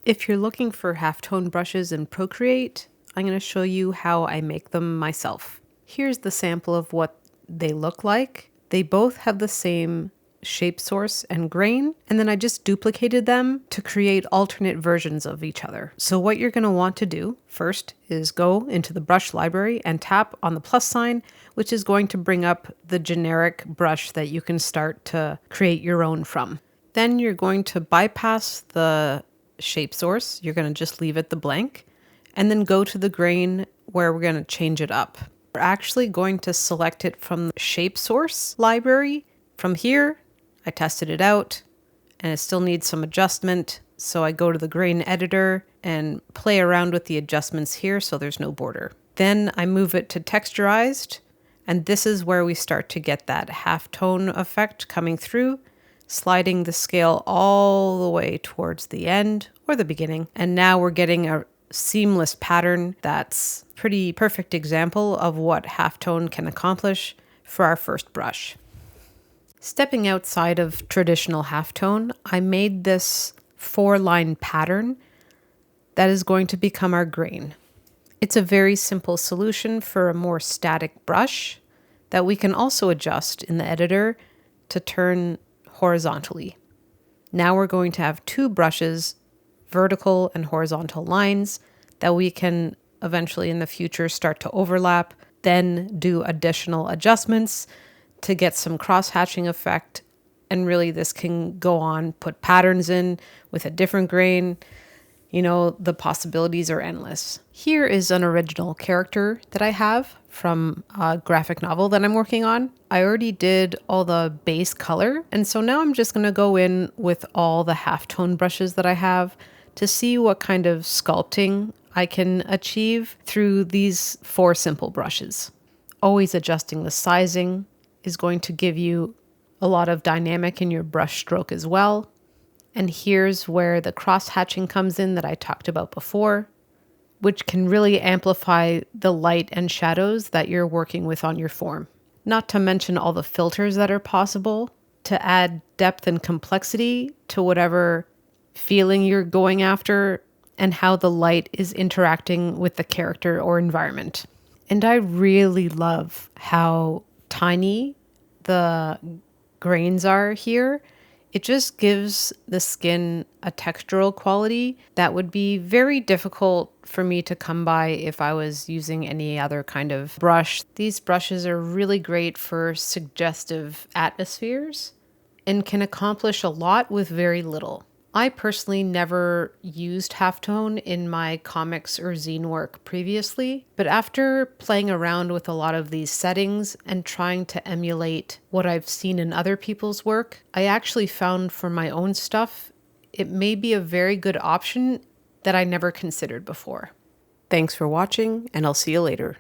If you're looking for halftone brushes in Procreate, I'm going to show you how I make them myself. Here's the sample of what they look like. They both have the same shape source and grain, and then I just duplicated them to create alternate versions of each other. So what you're going to want to do first is go into the brush library and tap on the plus sign, which is going to bring up the generic brush that you can start to create your own from. Then you're going to bypass the shape source. You're going to just leave it the blank, and then go to the grain where we're going to change it up. We're actually going to select it from the shape source library. From here, I tested it out and it still needs some adjustment. So I go to the grain editor and play around with the adjustments here so there's no border. Then I move it to texturized, and this is where we start to get that halftone effect coming through, sliding the scale all the way towards the end or the beginning. And now we're getting a seamless pattern that's a pretty perfect example of what halftone can accomplish for our first brush. Stepping outside of traditional halftone, I made this 4-line pattern that is going to become our grain. It's a very simple solution for a more static brush that we can also adjust in the editor to turn horizontally. Now we're going to have 2 brushes, vertical and horizontal lines, that we can eventually in the future start to overlap, then do additional adjustments to get some cross-hatching effect. And really this can go on, put patterns in with a different grain. You know, the possibilities are endless. Here is an original character that I have from a graphic novel that I'm working on. I already did all the base color, and so now I'm just going to go in with all the halftone brushes that I have to see what kind of sculpting I can achieve through these 4 simple brushes. Always adjusting the sizing is going to give you a lot of dynamic in your brush stroke as well. And here's where the cross-hatching comes in that I talked about before, which can really amplify the light and shadows that you're working with on your form. Not to mention all the filters that are possible to add depth and complexity to whatever feeling you're going after and how the light is interacting with the character or environment. And I really love how tiny the grains are here. It just gives the skin a textural quality that would be very difficult for me to come by if I was using any other kind of brush. These brushes are really great for suggestive atmospheres and can accomplish a lot with very little. I personally never used halftone in my comics or zine work previously, but after playing around with a lot of these settings and trying to emulate what I've seen in other people's work, I actually found for my own stuff, it may be a very good option that I never considered before. Thanks for watching, and I'll see you later.